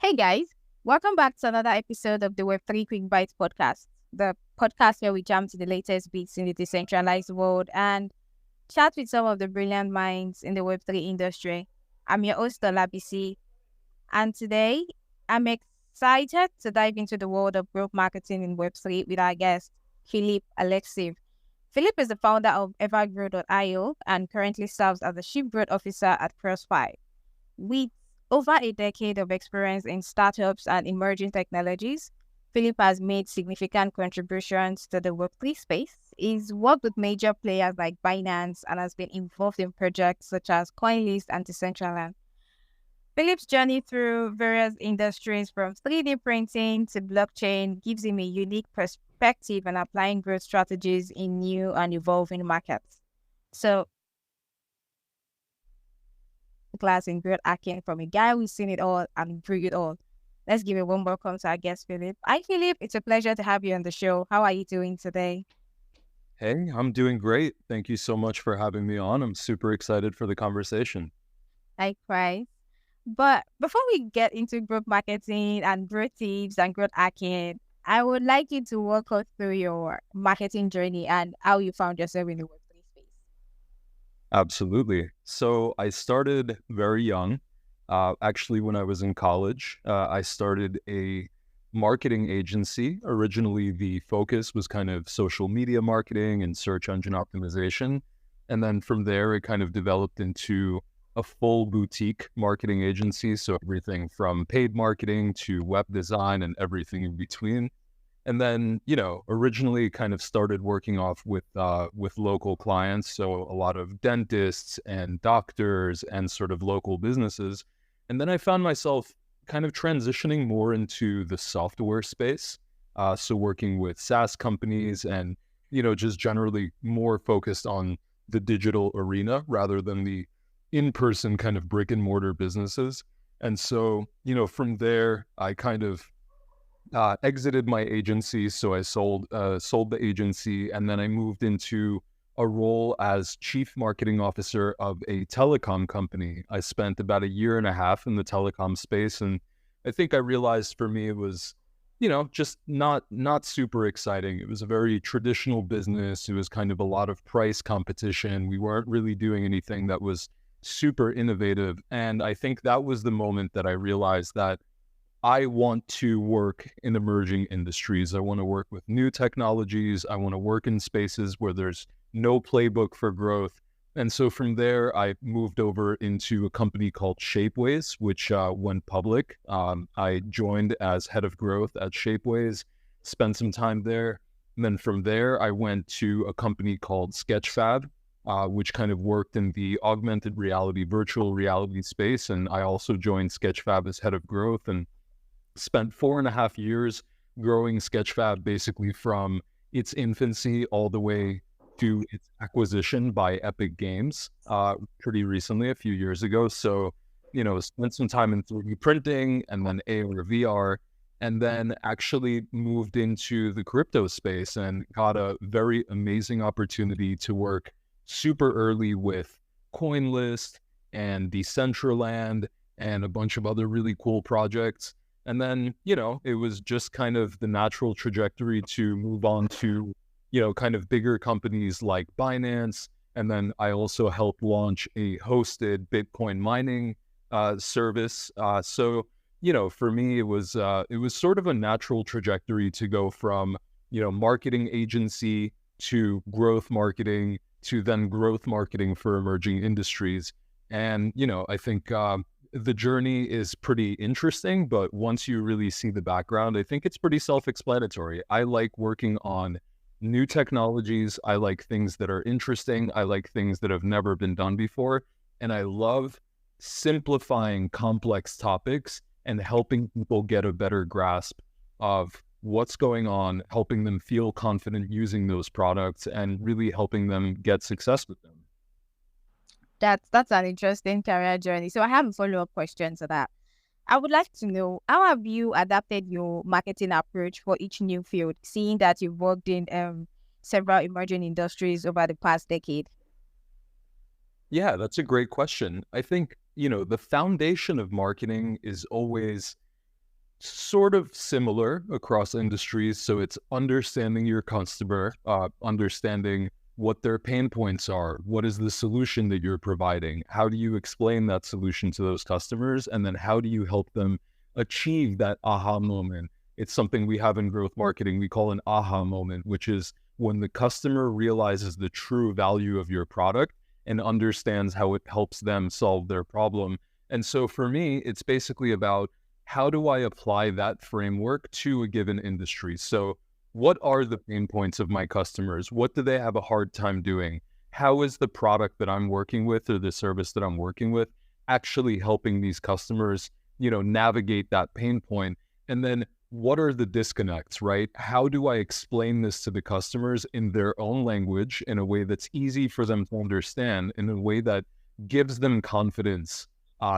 Hey guys, welcome back to another episode of the Web3 Quick Bites podcast, the podcast where we jump to the latest beats in the decentralized world and chat with some of the brilliant minds in the Web3 industry. I'm your host, Olabisi, and today I'm excited to dive into the world of growth marketing in Web3 with our guest, Phillip Alexeev. Phillip is the founder of evergrow.io and currently serves as the Chief Growth Officer at Crossfire. With over a decade of experience in startups and emerging technologies, Phillip has made significant contributions to the Web3 space. He's worked with major players like Binance and has been involved in projects such as CoinList and Decentraland. Phillip's journey through various industries from 3D printing to blockchain gives him a unique perspective on applying growth strategies in new and evolving markets. So, class in growth hacking from a guy who's seen it all and through it all. Let's give a warm welcome to our guest, Phillip. Hi, Phillip. It's a pleasure to have you on the show. How are you doing today? Hey, I'm doing great. Thank you so much for having me on. I'm super excited for the conversation. Likewise. But before we get into growth marketing and growth tips and growth hacking, I would like you to walk us through your marketing journey and how you found yourself in the Web3 space. Absolutely. So I started very young. Actually, when I was in college, I started a marketing agency. Originally, the focus was kind of social media marketing and search engine optimization. And then from there, it kind of developed into a full boutique marketing agency. So everything from paid marketing to web design and everything in between. And then, originally kind of started working off with local clients. So a lot of dentists and doctors and sort of local businesses. And then I found myself kind of transitioning more into the software space. So working with SaaS companies and, just generally more focused on the digital arena rather than the in-person kind of brick and mortar businesses. And so, from there, I kind of exited my agency. So I sold the agency, and then I moved into a role as chief marketing officer of a telecom company. I spent about a year and a half in the telecom space, and I think I realized for me it was, just not super exciting. It was a very traditional business. It was kind of a lot of price competition. We weren't really doing anything that was super innovative. And I think that was the moment that I realized that I want to work in emerging industries. I want to work with new technologies. I want to work in spaces where there's no playbook for growth. And so from there, I moved over into a company called Shapeways, which went public. I joined as head of growth at Shapeways, spent some time there. And then from there, I went to a company called Sketchfab, which kind of worked in the augmented reality, virtual reality space. And I also joined Sketchfab as head of growth and spent 4.5 years growing Sketchfab basically from its infancy all the way to its acquisition by Epic Games pretty recently, a few years ago. So, spent some time in 3D printing and then AR, VR, and then actually moved into the crypto space and got a very amazing opportunity to work super early with CoinList and Decentraland and a bunch of other really cool projects. And then, it was just kind of the natural trajectory to move on to, kind of bigger companies like Binance. And then I also helped launch a hosted Bitcoin mining service. So, for me, it was sort of a natural trajectory to go from, marketing agency to growth marketing to then growth marketing for emerging industries. And, I think the journey is pretty interesting, but once you really see the background, I think it's pretty self-explanatory. I like working on new technologies. I like things that are interesting. I like things that have never been done before. And I love simplifying complex topics and helping people get a better grasp of what's going on, helping them feel confident using those products and really helping them get success with them. That's an interesting career journey. So I have a follow-up question to that. I would like to know, how have you adapted your marketing approach for each new field, seeing that you've worked in several emerging industries over the past decade? Yeah, that's a great question. I think, the foundation of marketing is always sort of similar across industries. So it's understanding your customer, understanding what their pain points are, what is the solution that you're providing, how do you explain that solution to those customers, and then how do you help them achieve that aha moment. It's something we have in growth marketing we call an aha moment, which is when the customer realizes the true value of your product and understands how it helps them solve their problem. And so for me, it's basically about how do I apply that framework to a given industry? So what are the pain points of my customers? What do they have a hard time doing? How is the product that I'm working with or the service that I'm working with actually helping these customers, navigate that pain point? And then what are the disconnects, right? How do I explain this to the customers in their own language in a way that's easy for them to understand, in a way that gives them confidence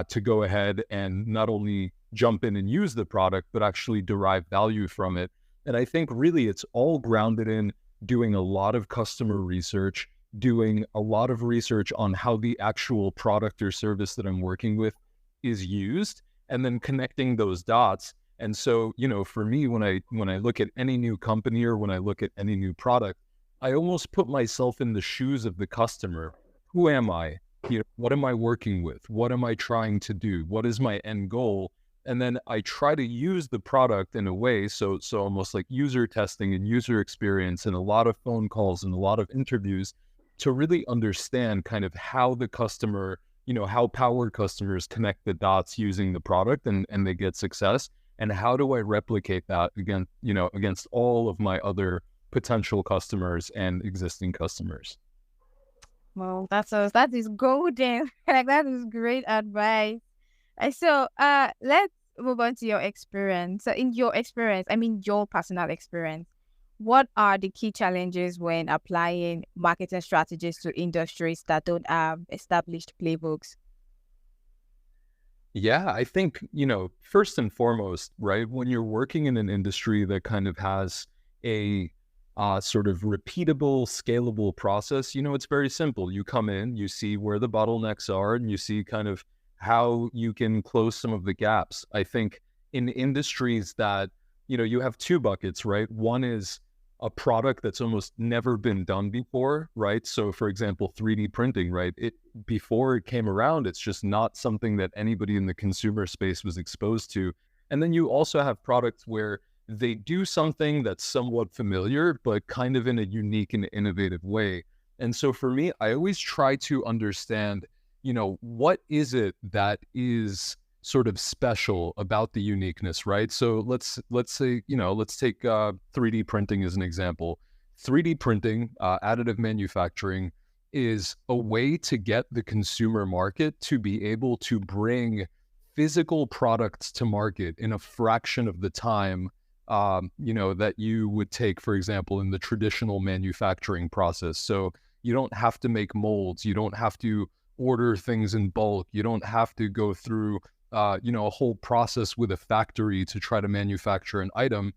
to go ahead and not only jump in and use the product, but actually derive value from it. And I think really it's all grounded in doing a lot of customer research, doing a lot of research on how the actual product or service that I'm working with is used, and then connecting those dots. And so, for me, when I look at any new company or when I look at any new product, I almost put myself in the shoes of the customer. Who am I? What am I working with? What am I trying to do? What is my end goal? And then I try to use the product in a way, so almost like user testing and user experience and a lot of phone calls and a lot of interviews to really understand kind of how the customer, how power customers connect the dots using the product and they get success. And how do I replicate that against all of my other potential customers and existing customers? Well, that is golden. Like that is great advice. So let's move on to your experience. So in your experience, I mean your personal experience, what are the key challenges when applying marketing strategies to industries that don't have established playbooks? Yeah, I think, first and foremost, right, when you're working in an industry that kind of has a sort of repeatable, scalable process, it's very simple. You come in, you see where the bottlenecks are, and you see kind of how you can close some of the gaps. I think in industries that, you have two buckets, right? One is a product that's almost never been done before, right? So for example, 3D printing, right? Before it came around, it's just not something that anybody in the consumer space was exposed to. And then you also have products where they do something that's somewhat familiar, but kind of in a unique and innovative way. And so for me, I always try to understand, what is it that is sort of special about the uniqueness, right? So let's say, let's take 3D printing as an example. 3D printing, additive manufacturing, is a way to get the consumer market to be able to bring physical products to market in a fraction of the time, that you would take, for example, in the traditional manufacturing process. So you don't have to make molds, you don't have to order things in bulk, you don't have to go through a whole process with a factory to try to manufacture an item.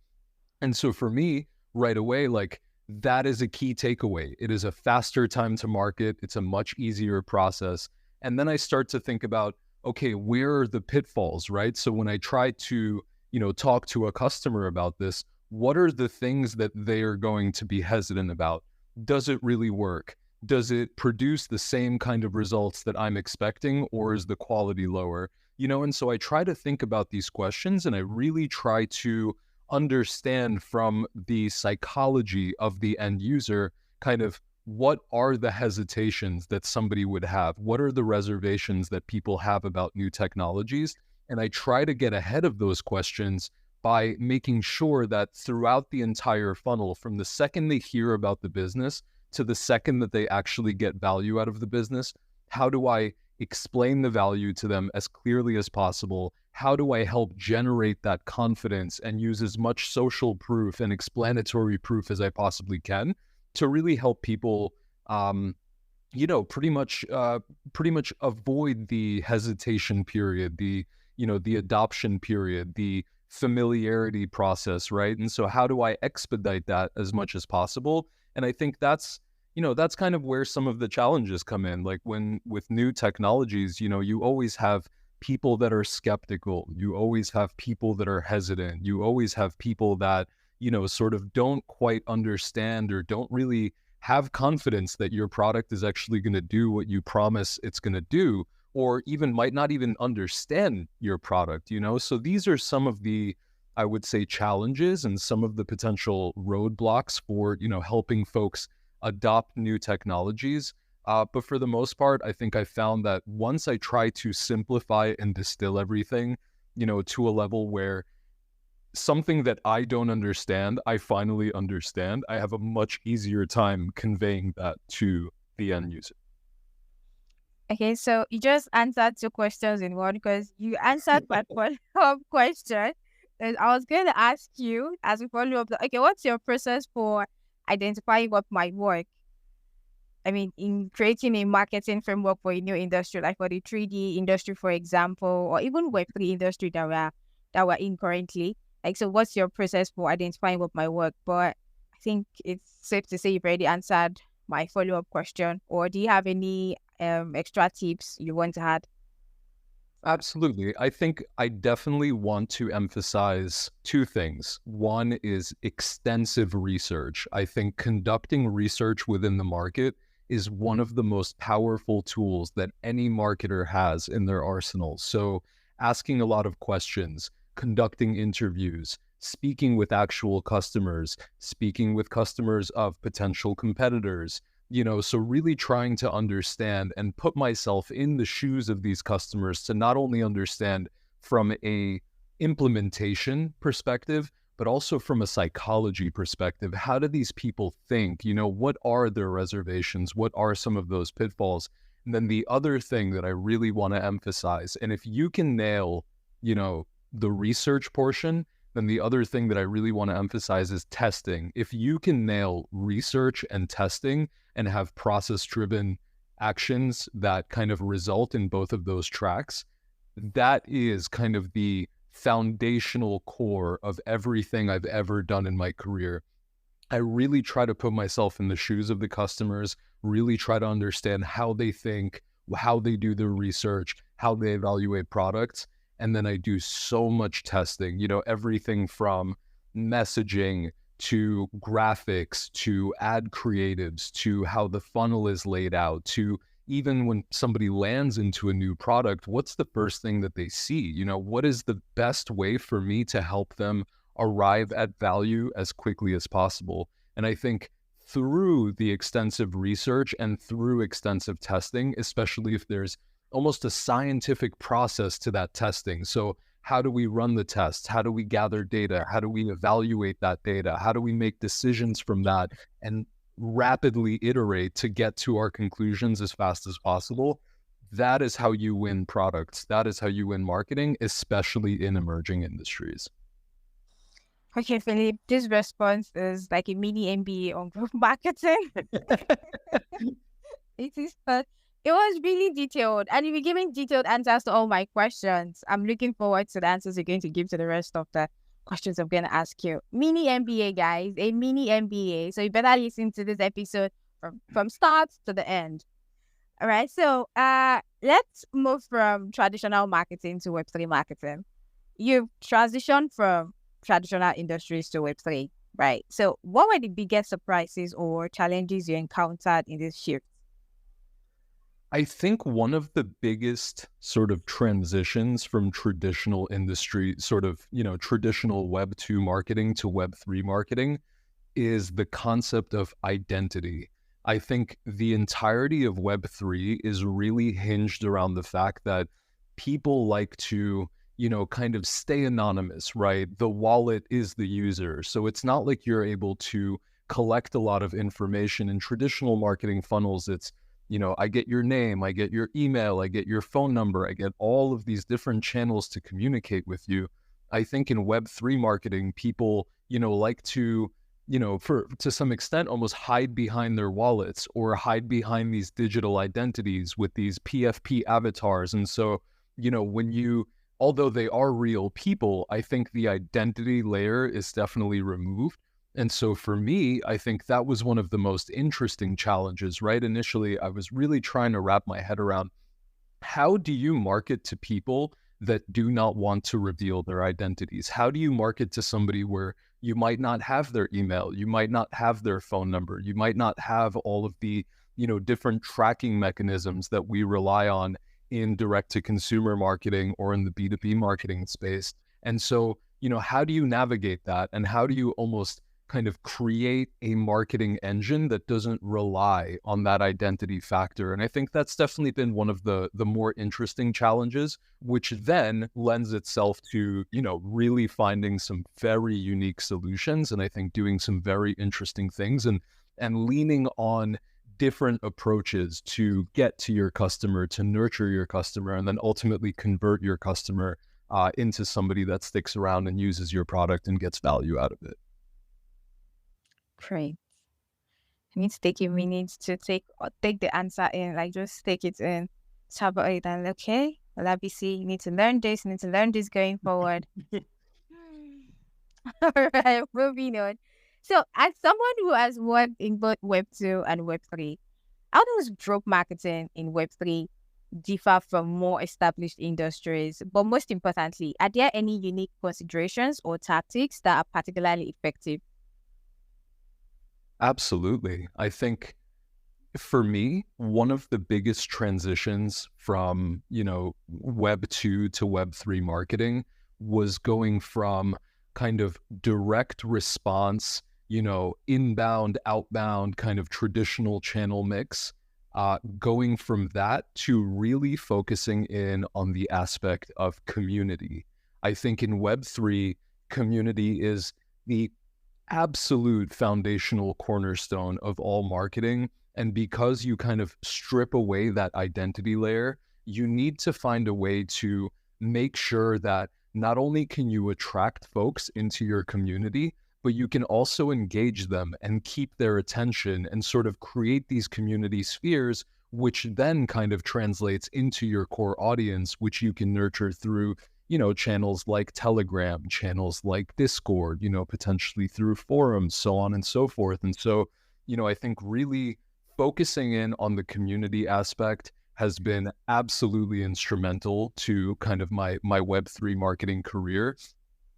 And so for me, right away, like that is a key takeaway. It is a faster time to market. It's a much easier process. And then I start to think about, okay, where are the pitfalls, right? So when I try to, talk to a customer about this, what are the things that they are going to be hesitant about? Does it really work? Does it produce the same kind of results that I'm expecting, or is the quality lower? And so I try to think about these questions, and I really try to understand from the psychology of the end user, kind of what are the hesitations that somebody would have? What are the reservations that people have about new technologies? And I try to get ahead of those questions by making sure that throughout the entire funnel, from the second they hear about the business to the second that they actually get value out of the business, how do I explain the value to them as clearly as possible? How do I help generate that confidence and use as much social proof and explanatory proof as I possibly can to really help people, pretty much avoid the hesitation period, the adoption period, the familiarity process, right? And so how do I expedite that as much as possible? And I think that's kind of where some of the challenges come in. Like with new technologies, you always have people that are skeptical. You always have people that are hesitant. You always have people that, sort of don't quite understand or don't really have confidence that your product is actually going to do what you promise it's going to do, or even might not even understand your product, So these are some of the, I would say, challenges and some of the potential roadblocks for, helping folks adopt new technologies. But for the most part, I think I found that once I try to simplify and distill everything, to a level where something that I don't understand, I finally understand, I have a much easier time conveying that to the end user. Okay, so you just answered two questions in one because you answered my follow-up question. And I was going to ask you as a follow-up, okay, what's your process for identifying what might work? I mean, in creating a marketing framework for a new industry, like for the 3D industry, for example, or even Web3 industry that we're in currently. Like, so what's your process for identifying what might work? But I think it's safe to say you've already answered my follow-up question. Or do you have any extra tips you want to add? Absolutely. I think I definitely want to emphasize two things. One is extensive research. I think conducting research within the market is one of the most powerful tools that any marketer has in their arsenal. So asking a lot of questions, conducting interviews, speaking with actual customers, speaking with customers of potential competitors, so really trying to understand and put myself in the shoes of these customers to not only understand from a implementation perspective, but also from a psychology perspective. How do these people think? What are their reservations? What are some of those pitfalls? And then the other thing that I really want to emphasize, and if you can nail, the research portion, then the other thing that I really want to emphasize is testing. If you can nail research and testing and have process-driven actions that kind of result in both of those tracks, that is kind of the foundational core of everything I've ever done in my career. I really try to put myself in the shoes of the customers, really try to understand how they think, how they do their research, how they evaluate products. And then I do so much testing, everything from messaging to graphics, to ad creatives, to how the funnel is laid out, to even when somebody lands into a new product, what's the first thing that they see? What is the best way for me to help them arrive at value as quickly as possible? And I think through the extensive research and through extensive testing, especially if there's almost a scientific process to that testing. So how do we run the tests? How do we gather data? How do we evaluate that data? How do we make decisions from that and rapidly iterate to get to our conclusions as fast as possible? That is how you win products. That is how you win marketing, especially in emerging industries. Okay, Philip, this response is like a mini MBA on growth marketing. It is, but it was really detailed, and you've been giving detailed answers to all my questions. I'm looking forward to the answers you're going to give to the rest of the questions I'm going to ask you. Mini MBA, guys, a mini MBA. So you better listen to this episode from start to the end. All right, so let's move from traditional marketing to Web3 marketing. You've transitioned from traditional industries to Web3, right? So what were the biggest surprises or challenges you encountered in this shift? I think one of the biggest sort of transitions from traditional industry, sort of, traditional Web 2 marketing to Web 3 marketing is the concept of identity. I think the entirety of Web 3 is really hinged around the fact that people like to, kind of stay anonymous, right? The wallet is the user. So it's not like you're able to collect a lot of information. In traditional marketing funnels, it's, I get your name, I get your email, I get your phone number, I get all of these different channels to communicate with you. I think in Web3 marketing, people, like to, to some extent, almost hide behind their wallets or hide behind these digital identities with these PFP avatars. And so, although they are real people, I think the identity layer is definitely removed. And so for me, I think that was one of the most interesting challenges, right? Initially, I was really trying to wrap my head around how do you market to people that do not want to reveal their identities? How do you market to somebody where you might not have their email, you might not have their phone number, you might not have all of the, different tracking mechanisms that we rely on in direct to consumer marketing or in the B2B marketing space? And so, how do you navigate that? And how do you almost kind of create a marketing engine that doesn't rely on that identity factor? And I think that's definitely been one of the more interesting challenges, which then lends itself to, really finding some very unique solutions. And I think doing some very interesting things and leaning on different approaches to get to your customer, to nurture your customer, and then ultimately convert your customer into somebody that sticks around and uses your product and gets value out of it. Great. I need to take a minute to take the answer in, like just take it in, chat about it, and okay, well, ABC, you need to learn this, going forward. All right, moving on. So, as someone who has worked in both Web 2 and Web 3, how does drop marketing in Web 3 differ from more established industries? But most importantly, are there any unique considerations or tactics that are particularly effective? Absolutely. I think for me, one of the biggest transitions from, Web 2 to Web 3 marketing was going from kind of direct response, inbound, outbound kind of traditional channel mix, going from that to really focusing in on the aspect of community. I think in Web 3, community is the absolute foundational cornerstone of all marketing. And because you kind of strip away that identity layer, you need to find a way to make sure that not only can you attract folks into your community, but you can also engage them and keep their attention and sort of create these community spheres, which then kind of translates into your core audience, which you can nurture through channels like Telegram, channels like Discord, potentially through forums, so on and so forth. And so, I think really focusing in on the community aspect has been absolutely instrumental to kind of my Web3 marketing career,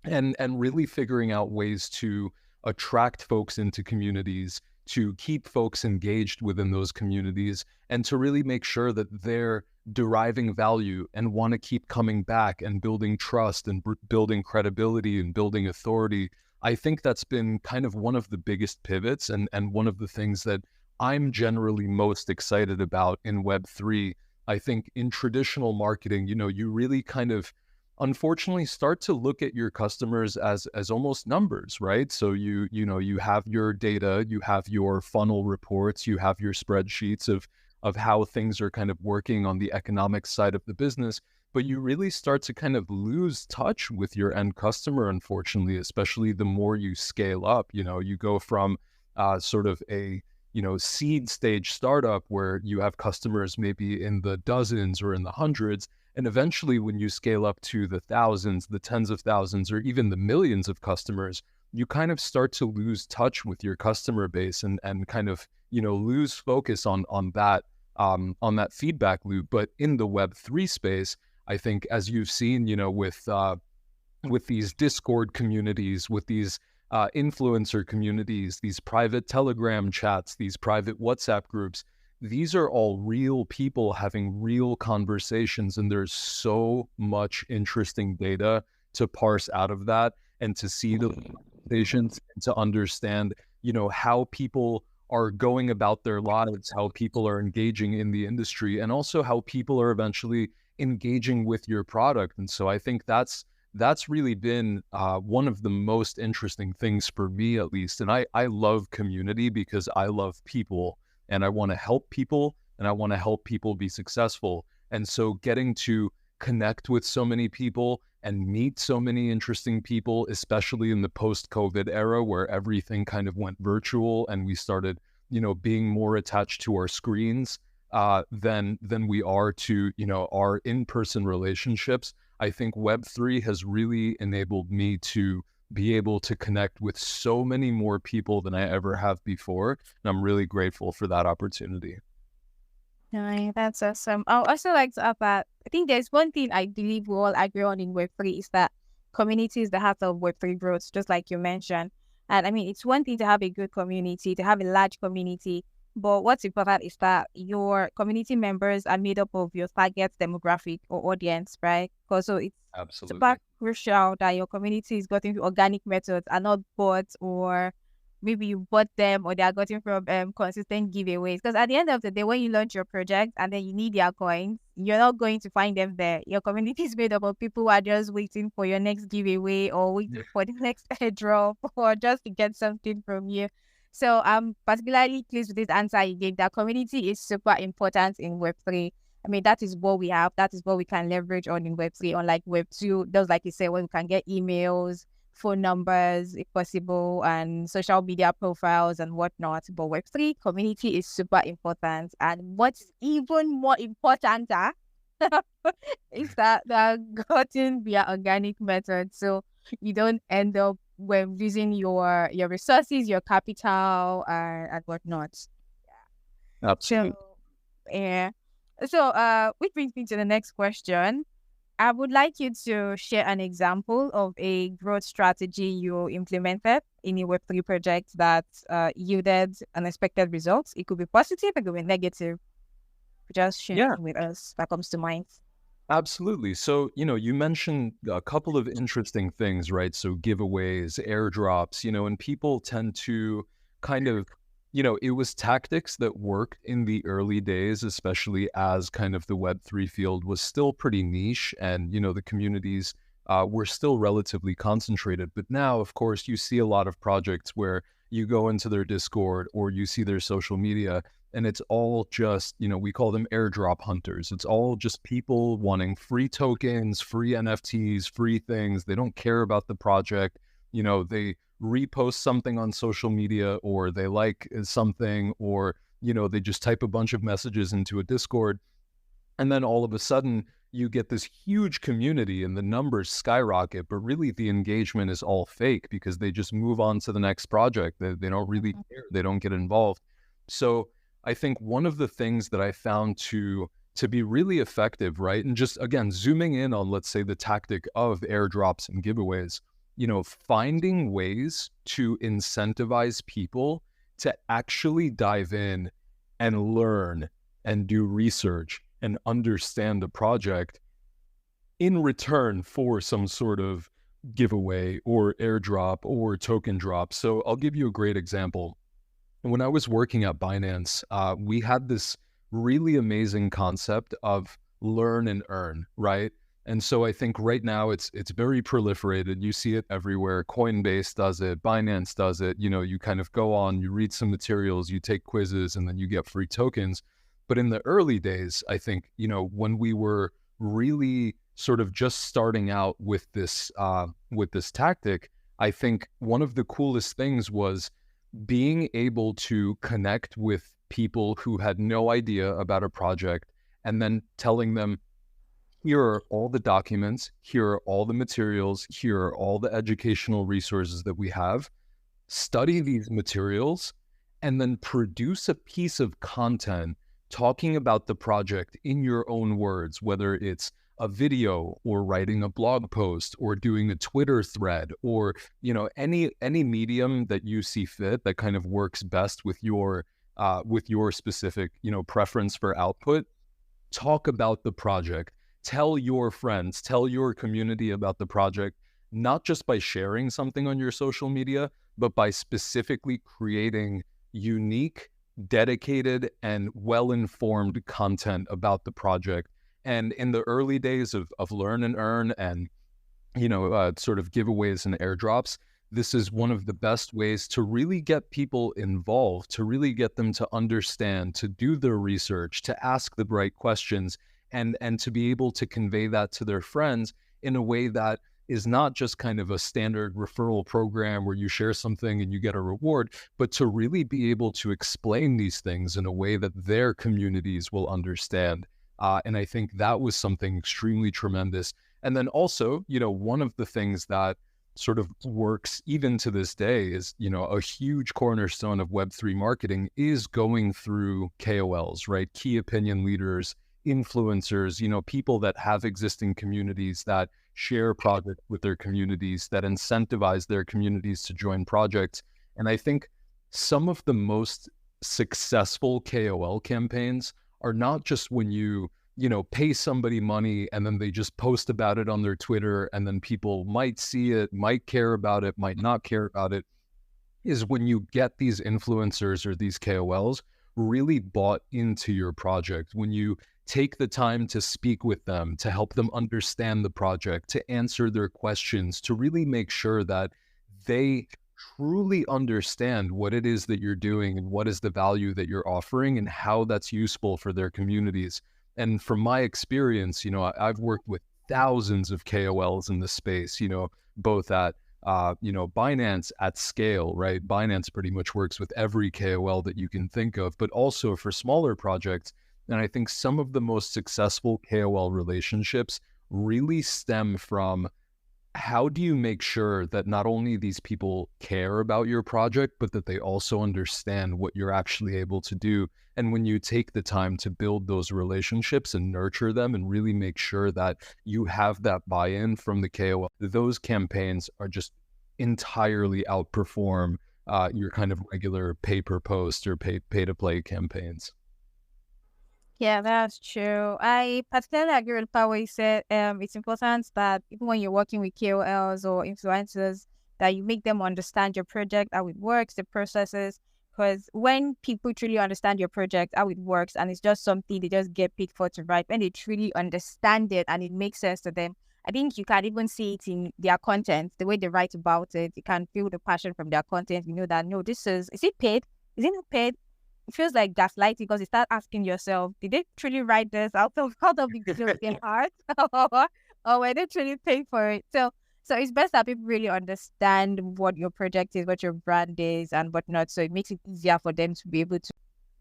and really figuring out ways to attract folks into communities, to keep folks engaged within those communities, and to really make sure that they're deriving value and want to keep coming back and building trust and building credibility and building authority. I think that's been kind of one of the biggest pivots and one of the things that I'm generally most excited about in Web3. I think in traditional marketing, you really kind of unfortunately start to look at your customers as almost numbers, right? So you have your data, you have your funnel reports, you have your spreadsheets of how things are kind of working on the economic side of the business, but you really start to kind of lose touch with your end customer, unfortunately, especially the more you scale up. You go from sort of a seed stage startup where you have customers maybe in the dozens or in the hundreds. And eventually when you scale up to the thousands, the tens of thousands, or even the millions of customers, you kind of start to lose touch with your customer base and kind of, lose focus on that feedback loop. But in the Web3 space, I think as you've seen, with these Discord communities, with these influencer communities, these private Telegram chats, these private WhatsApp groups, these are all real people having real conversations. And there's so much interesting data to parse out of that and to see the conversations and to understand, how people are going about their lives, how people are engaging in the industry, and also how people are eventually engaging with your product. And so I think that's really been one of the most interesting things for me, at least. And I love community because I love people and I want to help people and I want to help people be successful. And so getting to connect with so many people and meet so many interesting people, especially in the post-COVID era where everything kind of went virtual and we started, being more attached to our screens than we are to, our in-person relationships. I think Web3 has really enabled me to be able to connect with so many more people than I ever have before. And I'm really grateful for that opportunity. No, that's awesome. I would also like to add that I think there's one thing I believe we all agree on in Web3 is that community is the heart of Web3 growth, just like you mentioned. And I mean, it's one thing to have a good community, to have a large community, but what's important is that your community members are made up of your target demographic or audience, right? Because so it's super Absolutely. crucial that your community is gotten through organic methods and not bots or maybe you bought them or they are gotten from consistent giveaways. Because at the end of the day, when you launch your project and then you need their coins, you're not going to find them there. Your community is made up of people who are just waiting for your next giveaway or waiting for the next airdrop or just to get something from you. So I'm particularly pleased with this answer you gave. That community is super important in Web3. I mean, that is what we have. That is what we can leverage on in Web3, unlike Web2. Just like you said, when we can get emails, phone numbers if possible, and social media profiles and whatnot. But Web3 community is super important. And what's even more important is that they're gotten via organic methods. So you don't end up when using your resources, your capital, and whatnot. So Absolutely. yeah. So which brings me to the next question. I would like you to share an example of a growth strategy you implemented in a Web3 project that yielded unexpected results. It could be positive, it could be negative. Just share Yeah. with us that comes to mind. Absolutely. So, you mentioned a couple of interesting things, right? So, giveaways, airdrops, and people tend to kind of, it was tactics that worked in the early days, especially as kind of the Web3 field was still pretty niche and, the communities were still relatively concentrated. But now, of course, you see a lot of projects where you go into their Discord or you see their social media and it's all just, we call them airdrop hunters. It's all just people wanting free tokens, free NFTs, free things. They don't care about the project. They repost something on social media or they like something or, they just type a bunch of messages into a Discord. And then all of a sudden you get this huge community and the numbers skyrocket, but really the engagement is all fake because they just move on to the next project. They don't really care. They don't get involved. So I think one of the things that I found to be really effective, right? And just again, zooming in on, let's say, the tactic of airdrops and giveaways, finding ways to incentivize people to actually dive in and learn and do research and understand the project in return for some sort of giveaway or airdrop or token drop. So I'll give you a great example. When I was working at Binance, we had this really amazing concept of learn and earn, right? And so I think right now it's very proliferated. You see it everywhere. Coinbase does it, Binance does it. You kind of go on, you read some materials, you take quizzes, and then you get free tokens. But in the early days, I think, when we were really sort of just starting out with this tactic, I think one of the coolest things was being able to connect with people who had no idea about a project and then telling them, here are all the documents, here are all the materials, here are all the educational resources that we have. Study these materials and then produce a piece of content talking about the project in your own words, whether it's a video or writing a blog post or doing a Twitter thread or, any medium that you see fit that kind of works best with your specific, preference for output. Talk about the project. Tell your friends, tell your community about the project, not just by sharing something on your social media, but by specifically creating unique, dedicated, and well-informed content about the project. And in the early days of learn and earn and, sort of giveaways and airdrops, this is one of the best ways to really get people involved, to really get them to understand, to do their research, to ask the right questions, and to be able to convey that to their friends in a way that is not just kind of a standard referral program where you share something and you get a reward, but to really be able to explain these things in a way that their communities will understand. And I think that was something extremely tremendous. And then also, one of the things that sort of works even to this day is, a huge cornerstone of Web3 marketing is going through KOLs, right? Key opinion leaders, influencers, people that have existing communities that share projects with their communities, that incentivize their communities to join projects. And I think some of the most successful KOL campaigns are not just when you pay somebody money and then they just post about it on their Twitter and then people might see it, might care about it, might not care about it, is when you get these influencers or these KOLs really bought into your project, when you take the time to speak with them, to help them understand the project, to answer their questions, to really make sure that they truly understand what it is that you're doing and what is the value that you're offering and how that's useful for their communities. And from my experience, I've worked with thousands of KOLs in this space, both at, Binance at scale, right? Binance pretty much works with every KOL that you can think of, but also for smaller projects. And I think some of the most successful KOL relationships really stem from how do you make sure that not only these people care about your project, but that they also understand what you're actually able to do. And when you take the time to build those relationships and nurture them and really make sure that you have that buy-in from the KOL, those campaigns are just entirely outperform your kind of regular pay-per-post or pay-to-play campaigns. Yeah, that's true. I particularly agree with what you said. It's important that even when you're working with KOLs or influencers, that you make them understand your project, how it works, the processes. Because when people truly understand your project, how it works, and it's just something they just get paid for to write, when they truly understand it and it makes sense to them, I think you can even see it in their content, the way they write about it. You can feel the passion from their content. You know that, no, is it paid? Is it not paid? It feels like gaslighting because you start asking yourself, did they truly write this out of their heart? Or were they truly paying for it? So it's best that people really understand what your project is, what your brand is, and whatnot. So it makes it easier for them to be able to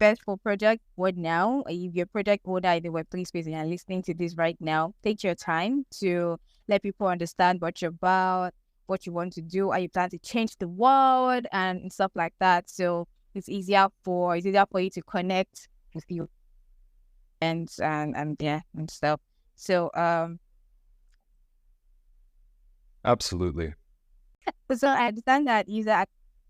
best for project. What now? If you're a project owner in the Web3 space and you're listening to this right now, take your time to let people understand what you're about, what you want to do, how you plan to change the world and stuff like that. So it's easier for you to connect with you and stuff. So Absolutely. so I understand that user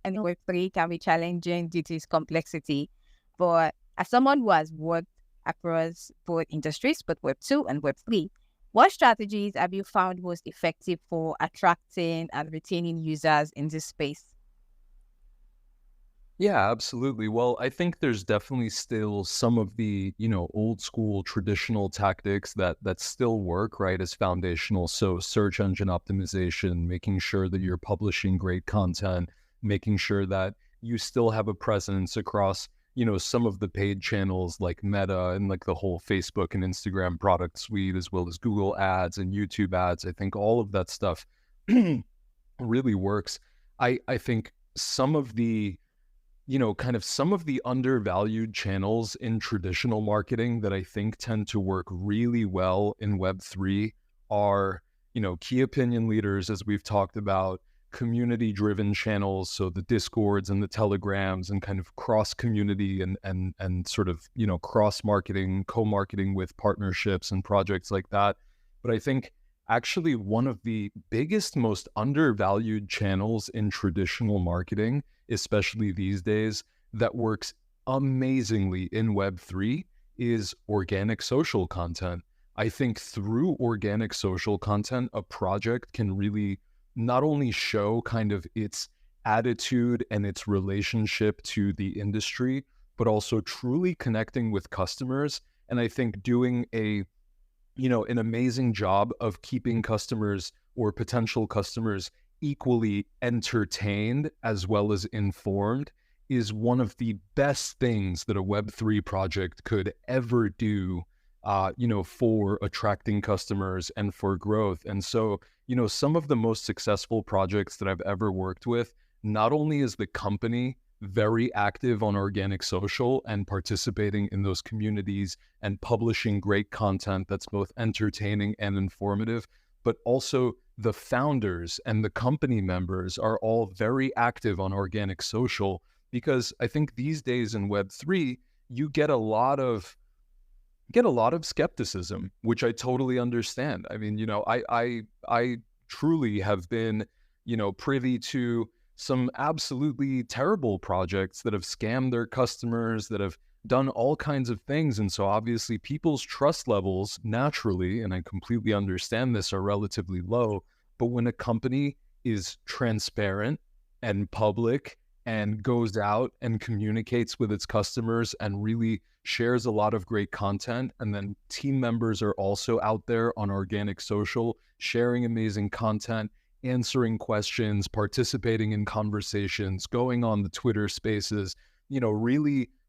and Web3 can be challenging due to its complexity. But as someone who has worked across both industries, both Web2 and Web3, what strategies have you found most effective for attracting and retaining users in this space? Yeah, absolutely. Well, I think there's definitely still some of the, old school traditional tactics that still work, right, as foundational. So search engine optimization, making sure that you're publishing great content, making sure that you still have a presence across, some of the paid channels like Meta and like the whole Facebook and Instagram product suite, as well as Google ads and YouTube ads. I think all of that stuff really works. I think some of the some of the undervalued channels in traditional marketing that I think tend to work really well in Web3 are, key opinion leaders, as we've talked about, community-driven channels, so the Discords and the Telegrams, and kind of cross-community and sort of, cross-marketing, co-marketing with partnerships and projects like that. But I think actually one of the biggest, most undervalued channels in traditional marketing, especially these days, that works amazingly in Web3 is organic social content. I think through organic social content, a project can really not only show kind of its attitude and its relationship to the industry, but also truly connecting with customers. And I think doing an amazing job of keeping customers or potential customers equally entertained as well as informed is one of the best things that a Web3 project could ever do, for attracting customers and for growth. And so, some of the most successful projects that I've ever worked with, not only is the company very active on organic social and participating in those communities and publishing great content that's both entertaining and informative, but also the founders and the company members are all very active on organic social, because I think these days in Web3, you get a lot of skepticism, which I totally understand. I mean, I truly have been, privy to some absolutely terrible projects that have scammed their customers, that have done all kinds of things. And so obviously people's trust levels naturally, and I completely understand this, are relatively low. But when a company is transparent and public and goes out and communicates with its customers and really shares a lot of great content, and then team members are also out there on organic social, sharing amazing content, answering questions, participating in conversations, going on the Twitter spaces,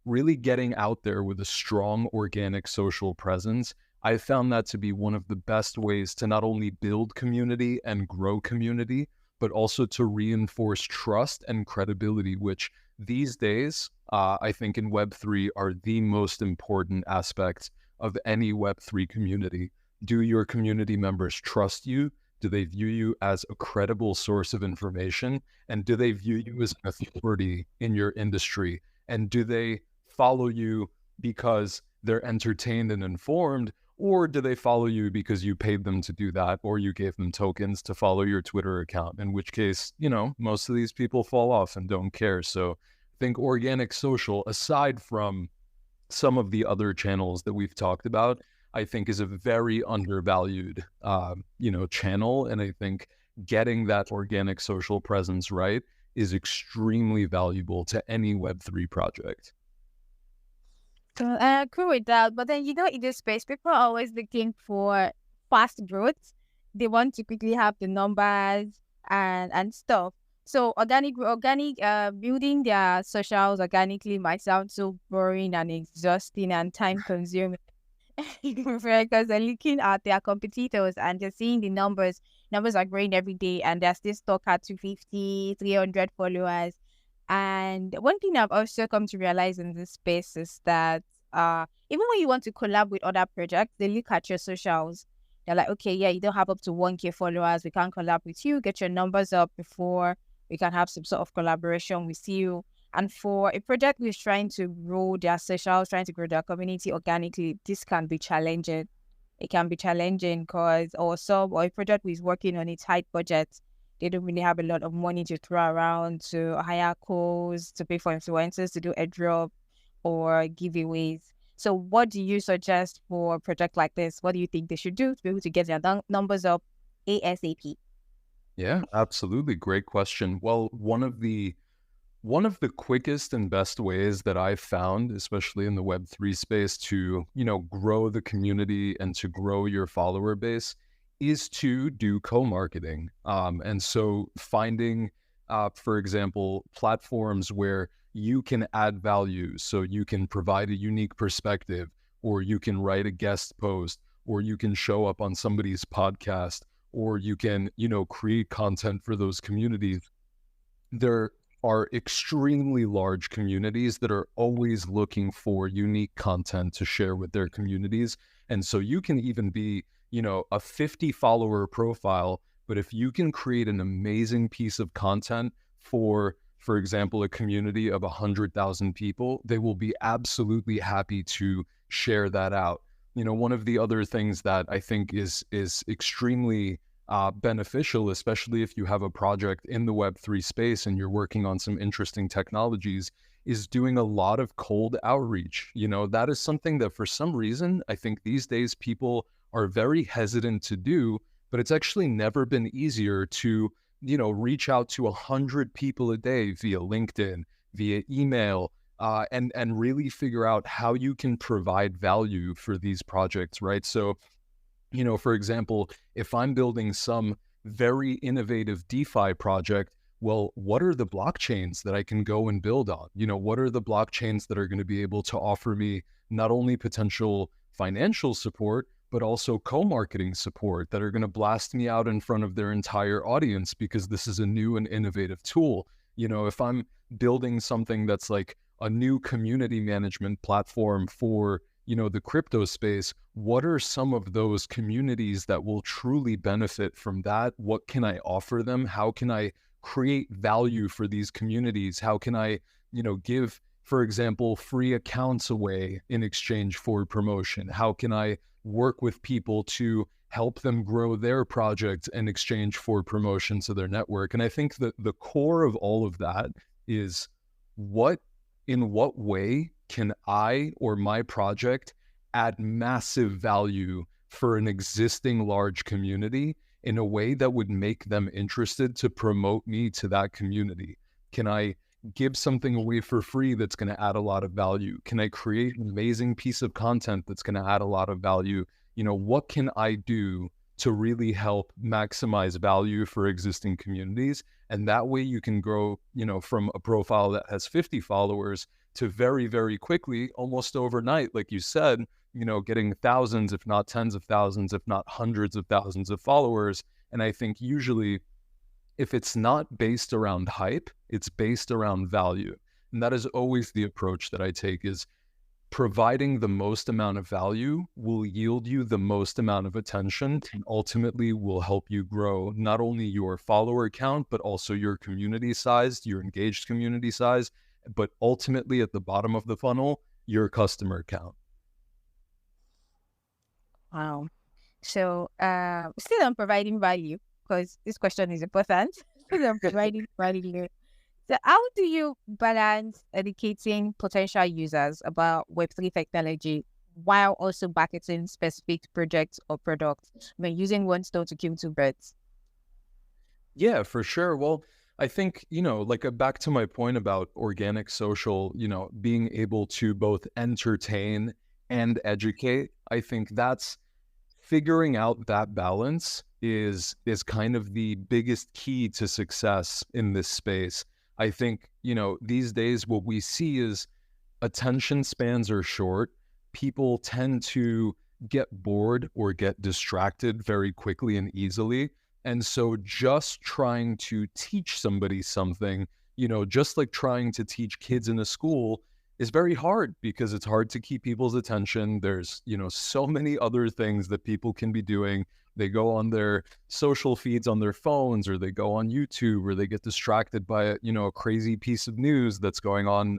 really getting out there with a strong organic social presence. I found that to be one of the best ways to not only build community and grow community, but also to reinforce trust and credibility, which these days, I think in Web3 are the most important aspects of any Web3 community. Do your community members trust you? Do they view you as a credible source of information? And do they view you as an authority in your industry? And do they follow you because they're entertained and informed? Or do they follow you because you paid them to do that, or you gave them tokens to follow your Twitter account? In which case, most of these people fall off and don't care. So I think organic social, aside from some of the other channels that we've talked about, I think is a very undervalued, channel. And I think getting that organic social presence right is extremely valuable to any Web3 project. I agree with that. But then, in this space, people are always looking for fast growth. They want to quickly have the numbers and stuff. So building their socials organically might sound so boring and exhausting and time consuming. Because they're looking at their competitors and just seeing the numbers. Numbers are growing every day, and they're still stuck at 250, 300 followers. And one thing I've also come to realize in this space is that even when you want to collab with other projects, they look at your socials. They're like, okay, yeah, you don't have up to 1K followers. We can't collab with you. Get your numbers up before we can have some sort of collaboration with you. And for a project who's trying to grow their socials, trying to grow their community organically, this can be challenging. It can be challenging because or a project who is working on a tight budget, they don't really have a lot of money to throw around to hire calls, to pay for influencers, to do airdrop or giveaways. So what do you suggest for a project like this? What do you think they should do to be able to get their numbers up ASAP? Yeah, absolutely. Great question. Well, one of the quickest and best ways that I've found, especially in the Web3 space, to, grow the community and to grow your follower base is to do co-marketing. And so finding, for example, platforms where you can add value. So you can provide a unique perspective, or you can write a guest post, or you can show up on somebody's podcast, or you can, create content for those communities. There are extremely large communities that are always looking for unique content to share with their communities. And so you can even be, a 50 follower profile, but if you can create an amazing piece of content for example, a community of 100,000 people, they will be absolutely happy to share that out. One of the other things that I think is extremely beneficial, especially if you have a project in the Web3 space and you're working on some interesting technologies, is doing a lot of cold outreach. That is something that for some reason, I think these days people are very hesitant to do, but it's actually never been easier to, reach out to 100 people a day via LinkedIn, via email, and really figure out how you can provide value for these projects, right? So, for example, if I'm building some very innovative DeFi project, well, what are the blockchains that I can go and build on? What are the blockchains that are going to be able to offer me not only potential financial support, but also co-marketing support that are going to blast me out in front of their entire audience because this is a new and innovative tool. If I'm building something that's like a new community management platform for, the crypto space, what are some of those communities that will truly benefit from that? What can I offer them? How can I create value for these communities? How can I, give, for example, free accounts away in exchange for promotion? How can I work with people to help them grow their project in exchange for promotion to their network? And I think that the core of all of that is in what way can I or my project add massive value for an existing large community in a way that would make them interested to promote me to that community? Can I give something away for free that's going to add a lot of value? Can I create an amazing piece of content that's going to add a lot of value? What can I do to really help maximize value for existing communities? And that way you can grow, from a profile that has 50 followers to very, very quickly, almost overnight, like you said, getting thousands, if not tens of thousands, if not hundreds of thousands of followers. And I think usually if it's not based around hype, it's based around value. And that is always the approach that I take, is providing the most amount of value will yield you the most amount of attention, and ultimately will help you grow not only your follower count, but also your community size, your engaged community size, but ultimately at the bottom of the funnel, your customer count. Wow. So still on providing value, because this question is important. Still on providing value. So how do you balance educating potential users about Web3 technology while also marketing specific projects or products? Using one stone to kill two birds. Yeah, for sure. Well, I think, back to my point about organic social, being able to both entertain and educate, I think that's figuring out that balance is kind of the biggest key to success in this space. I think, these days what we see is attention spans are short. People tend to get bored or get distracted very quickly and easily. And so just trying to teach somebody something, just like trying to teach kids in a school, is very hard because it's hard to keep people's attention. There's, so many other things that people can be doing. They go on their social feeds on their phones, or they go on YouTube, or they get distracted by a crazy piece of news that's going on,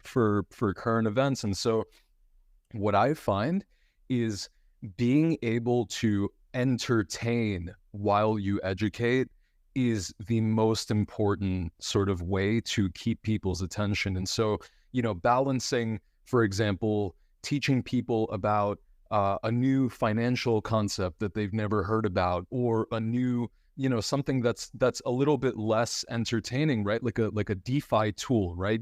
for current events. And so what I find is being able to entertain while you educate is the most important sort of way to keep people's attention. And so, balancing, for example, teaching people about a new financial concept that they've never heard about, or a new, something that's a little bit less entertaining, right? Like a DeFi tool, right?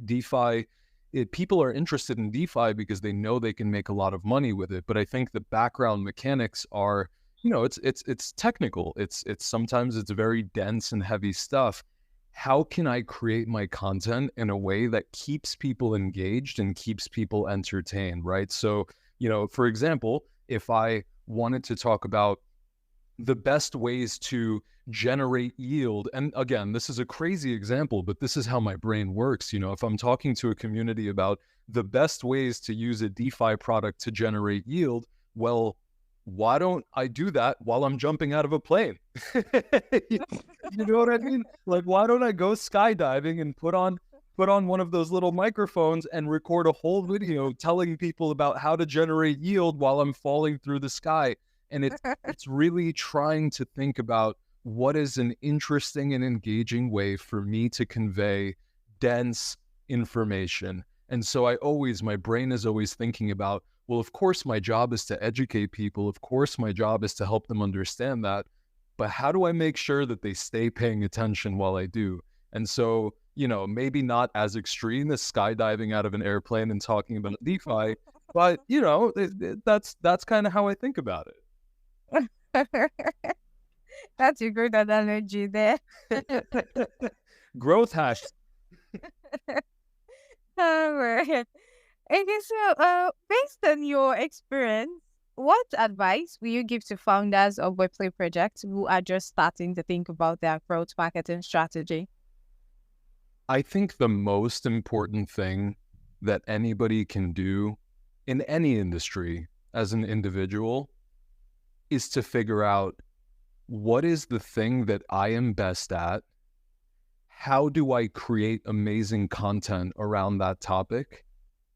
People are interested in DeFi because they know they can make a lot of money with it. But I think the background mechanics are, it's technical. It's sometimes it's very dense and heavy stuff. How can I create my content in a way that keeps people engaged and keeps people entertained, right? So, for example, if I wanted to talk about the best ways to generate yield, and again, this is a crazy example, but this is how my brain works. If I'm talking to a community about the best ways to use a DeFi product to generate yield, well, why don't I do that while I'm jumping out of a plane? You know what I mean? Like, why don't I go skydiving and put on one of those little microphones and record a whole video telling people about how to generate yield while I'm falling through the sky? And it's really trying to think about what is an interesting and engaging way for me to convey dense information. And so my brain is always thinking about, well, of course, my job is to educate people. Of course, my job is to help them understand that. But how do I make sure that they stay paying attention while I do? And so, maybe not as extreme as skydiving out of an airplane and talking about DeFi, but, that's kind of how I think about it. That's a good analogy there. Growth hash. All right. Okay, so based on your experience, what advice will you give to founders of Web3 projects who are just starting to think about their growth marketing strategy? I think the most important thing that anybody can do in any industry as an individual is to figure out, what is the thing that I am best at? How do I create amazing content around that topic?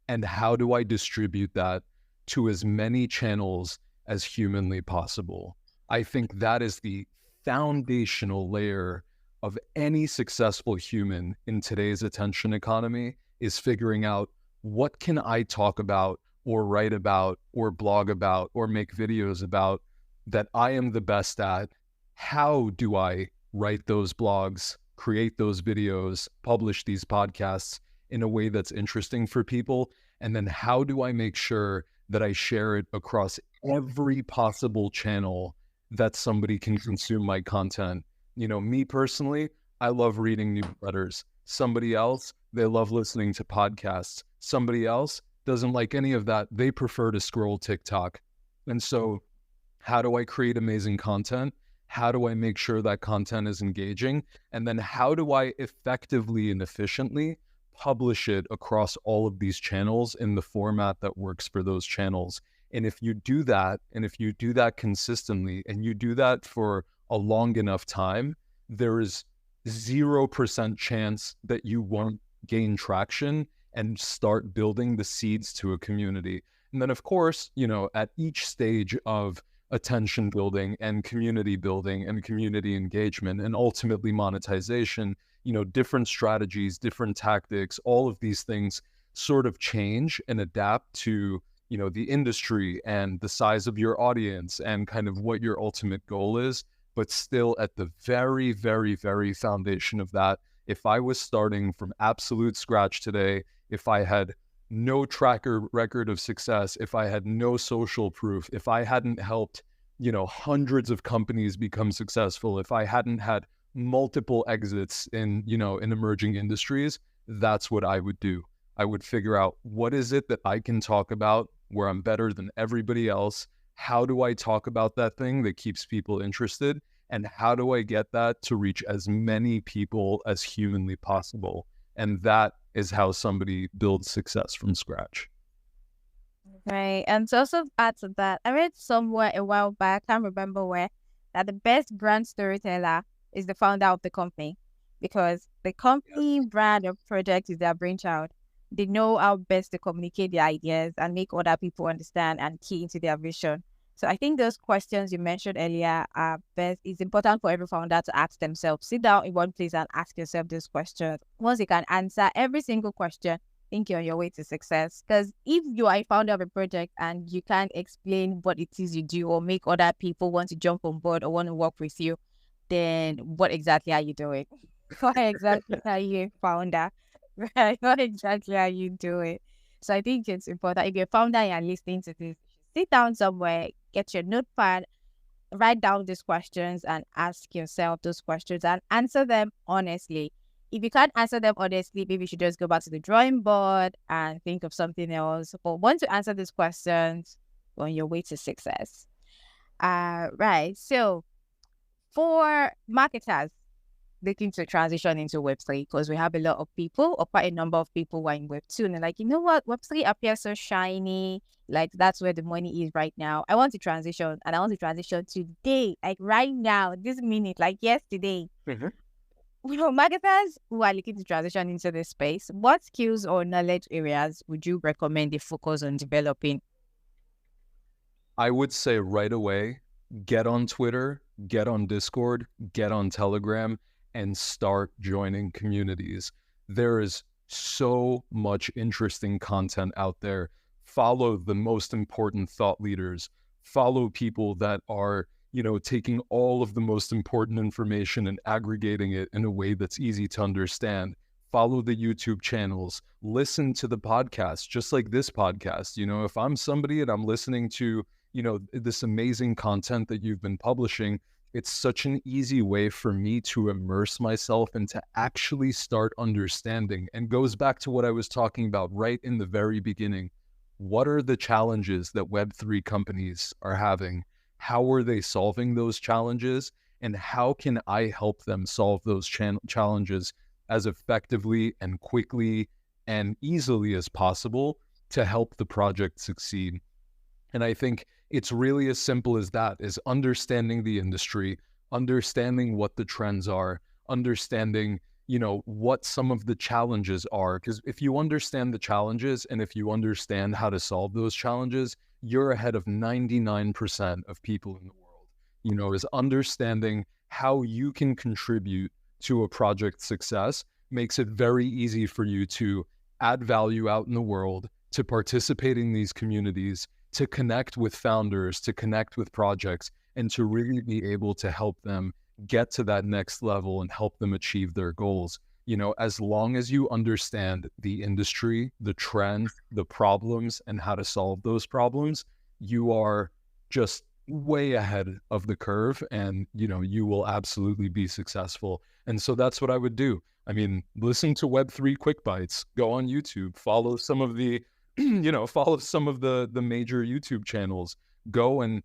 And how do I distribute that to as many channels as humanly possible? I think that is the foundational layer of any successful human in today's attention economy, is figuring out, what can I talk about or write about or blog about or make videos about that I am the best at? How do I write those blogs, create those videos, publish these podcasts in a way that's interesting for people? And then how do I make sure that I share it across every possible channel that somebody can consume my content? You know, me personally, I love reading newsletters. Somebody else, they love listening to podcasts. Somebody else doesn't like any of that. They prefer to scroll TikTok. And so how do I create amazing content? How do I make sure that content is engaging? And then how do I effectively and efficiently publish it across all of these channels in the format that works for those channels? And if you do that, and if you do that consistently, and you do that for a long enough time, there is 0% chance that you won't gain traction and start building the seeds to a community. And then, of course, you know, at each stage of attention building and community engagement and ultimately monetization, you know, different strategies, different tactics, all of these things sort of change and adapt to, you know, the industry and the size of your audience and kind of what your ultimate goal is. But still, at the very, very, very foundation of that, if I was starting from absolute scratch today, if I had no tracker record of success, if I had no social proof, if I hadn't helped, you know, hundreds of companies become successful, if I hadn't had multiple exits in, you know, in emerging industries, that's what I would do. I would figure out, what is it that I can talk about where I'm better than everybody else? How do I talk about that thing that keeps people interested? And how do I get that to reach as many people as humanly possible? And that is how somebody builds success from scratch. Right. And to also add to that, I read somewhere a while back, I can't remember where, that the best brand storyteller is the founder of the company, because the company brand or project is their brainchild. They know how best to communicate their ideas and make other people understand and key into their vision. So I think those questions you mentioned earlier are best. It's important for every founder to ask themselves. Sit down in one place and ask yourself these questions. Once you can answer every single question, I think you're on your way to success. Because if you are a founder of a project and you can't explain what it is you do or make other people want to jump on board or want to work with you, then what exactly are you doing? What exactly are you a founder? Right? What exactly are you doing? So I think it's important. If you're a founder and you're listening to this, sit down somewhere, get your notepad, write down these questions and ask yourself those questions and answer them honestly. If you can't answer them honestly, maybe you should just go back to the drawing board and think of something else. But once you answer these questions, you're on your way to success. Right. So for marketers looking to transition into Web3, because we have a lot of people, or quite a number of people who are in Web2, and they're like, you know what, Web3 appears so shiny, like that's where the money is right now. I want to transition, and I want to transition today, like right now, this minute, like yesterday. Mm-hmm. You know, marketers who are looking to transition into this space, what skills or knowledge areas would you recommend they focus on developing? I would say right away, get on Twitter, get on Discord, get on Telegram, and start joining communities. There is so much interesting content out there. Follow the most important thought leaders. Follow people that are, you know, taking all of the most important information and aggregating it in a way that's easy to understand. Follow the YouTube channels. Listen to the podcasts, just like this podcast. You know, if I'm somebody and I'm listening to, you know, this amazing content that you've been publishing, it's such an easy way for me to immerse myself and to actually start understanding. And goes back to what I was talking about right in the very beginning. What are the challenges that Web3 companies are having? How are they solving those challenges? And how can I help them solve those challenges as effectively and quickly and easily as possible to help the project succeed. And I think it's really as simple as that, is understanding the industry, understanding what the trends are, understanding, what some of the challenges are. Because if you understand the challenges and if you understand how to solve those challenges, you're ahead of 99% of people in the world. Is understanding how you can contribute to a project's success makes it very easy for you to add value out in the world, to participate in these communities, to connect with founders, to connect with projects, and to really be able to help them get to that next level and help them achieve their goals. As long as you understand the industry, the trends, the problems, and how to solve those problems, you are just way ahead of the curve, and you will absolutely be successful. And so that's what I would do. I mean, listen to Web3 Quick Bites, go on YouTube, follow some of the follow some of the major YouTube channels, go and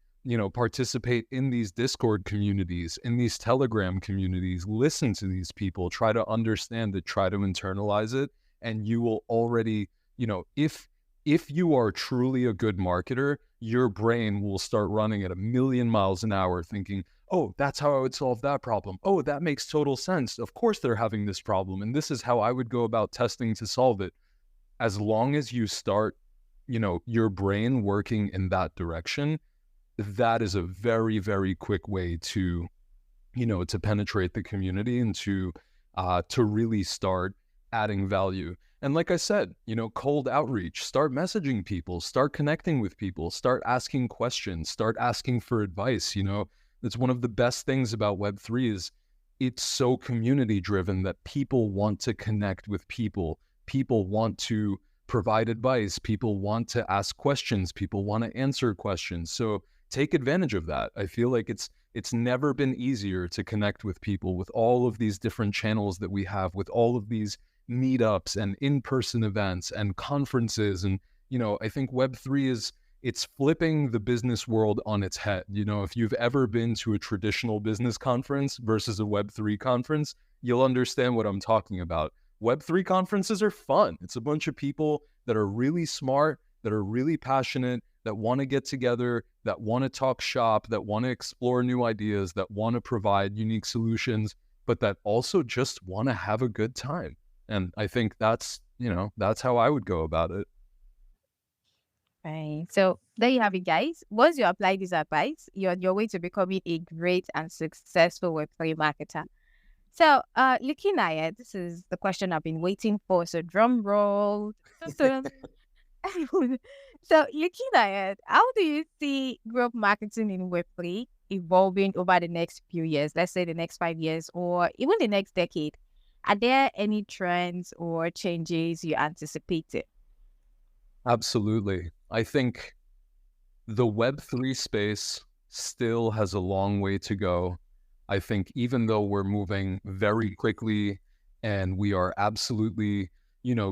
participate in these Discord communities, in these Telegram communities, listen to these people, try to understand it, try to internalize it, and you will already, if you are truly a good marketer, your brain will start running at 1,000,000 miles an hour thinking, oh, that's how I would solve that problem. Oh, that makes total sense. Of course they're having this problem, and this is how I would go about testing to solve it. As long as you start, your brain working in that direction, that is a very, very quick way to, to penetrate the community and to really start adding value. And like I said, cold outreach, start messaging people, start connecting with people, start asking questions, start asking for advice. That's one of the best things about Web3 is it's so community driven that people want to connect with people. People want to provide advice. People want to ask questions. People want to answer questions. So take advantage of that. I feel like it's never been easier to connect with people with all of these different channels that we have, with all of these meetups and in-person events and conferences. And, I think Web3 it's flipping the business world on its head. If you've ever been to a traditional business conference versus a Web3 conference, you'll understand what I'm talking about. Web3 conferences are fun. It's a bunch of people that are really smart, that are really passionate, that want to get together, that want to talk shop, that want to explore new ideas, that want to provide unique solutions, but that also just want to have a good time. And I think that's how I would go about it. Right. So there you have it, guys. Once you apply this advice, you're on your way to becoming a great and successful Web3 marketer. So, looking ahead, this is the question I've been waiting for. So, drum roll. So, looking ahead, how do you see growth marketing in Web3 evolving over the next few years? Let's say the next 5 years or even the next decade. Are there any trends or changes you anticipated? Absolutely. I think the Web3 space still has a long way to go. I think even though we're moving very quickly and we are absolutely,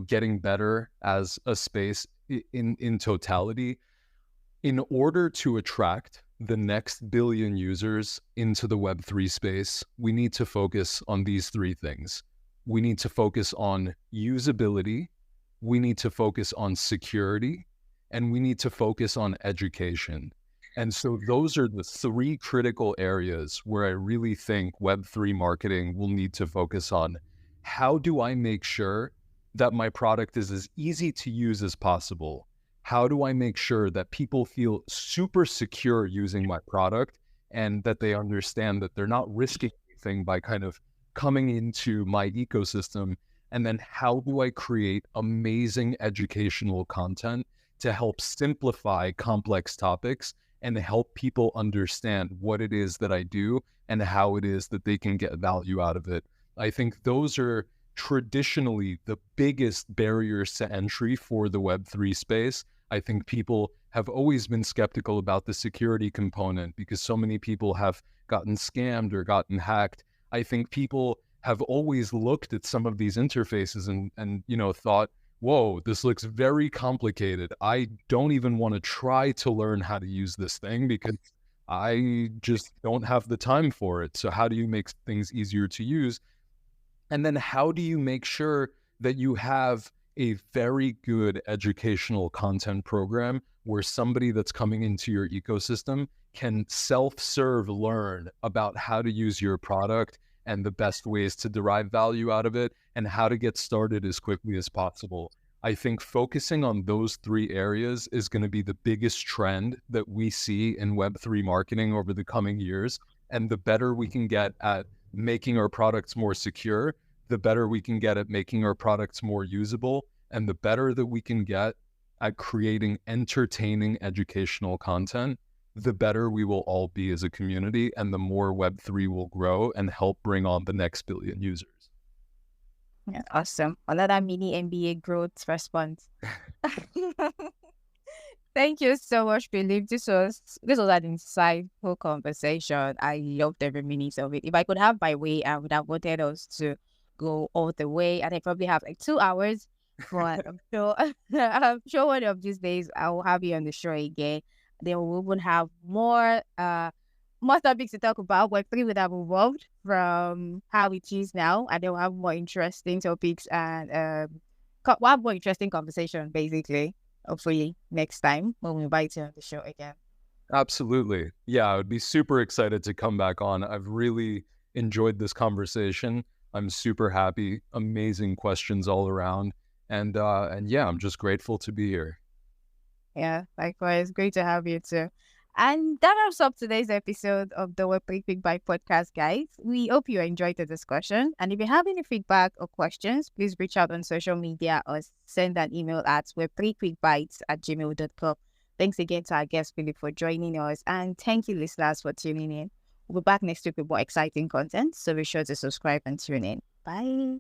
getting better as a space in totality, in order to attract the next billion users into the Web3 space, we need to focus on these three things. We need to focus on usability, we need to focus on security, and we need to focus on education. And so those are the three critical areas where I really think Web3 marketing will need to focus on. How do I make sure that my product is as easy to use as possible? How do I make sure that people feel super secure using my product and that they understand that they're not risking anything by kind of coming into my ecosystem? And then how do I create amazing educational content to help simplify complex topics and help people understand what it is that I do and how it is that they can get value out of it? I think those are traditionally the biggest barriers to entry for the Web3 space. I think people have always been skeptical about the security component because so many people have gotten scammed or gotten hacked. I think people have always looked at some of these interfaces and thought, whoa, this looks very complicated. I don't even want to try to learn how to use this thing because I just don't have the time for it. So how do you make things easier to use? And then how do you make sure that you have a very good educational content program where somebody that's coming into your ecosystem can self-serve learn about how to use your product and the best ways to derive value out of it and how to get started as quickly as possible. I think focusing on those three areas is going to be the biggest trend that we see in Web3 marketing over the coming years. And the better we can get at making our products more secure, the better we can get at making our products more usable, and the better that we can get at creating entertaining educational content, the better we will all be as a community, and the more Web3 will grow and help bring on the next billion users. Yeah, awesome. Another mini MBA growth response. Thank you so much, Phillip. This was an insightful conversation. I loved every minute of it. If I could have my way, I would have wanted us to go all the way, and I probably have like 2 hours. But I'm sure one of these days I will have you on the show again. Then we will have more topics to talk about. Web3 would have evolved from how it is now, and then we'll have more interesting topics and we'll have more interesting conversation, basically. Hopefully next time when we invite you on the show again. Absolutely. Yeah, I would be super excited to come back on. I've really enjoyed this conversation. I'm super happy. Amazing questions all around. And yeah, I'm just grateful to be here. Yeah, likewise. Great to have you too. And that wraps up today's episode of the Web3 Quick Bite podcast, guys. We hope you enjoyed the discussion. And if you have any feedback or questions, please reach out on social media or send an email at web3quickbites@gmail.com. Thanks again to our guest, Phillip, for joining us. And thank you, listeners, for tuning in. We'll be back next week with more exciting content. So be sure to subscribe and tune in. Bye.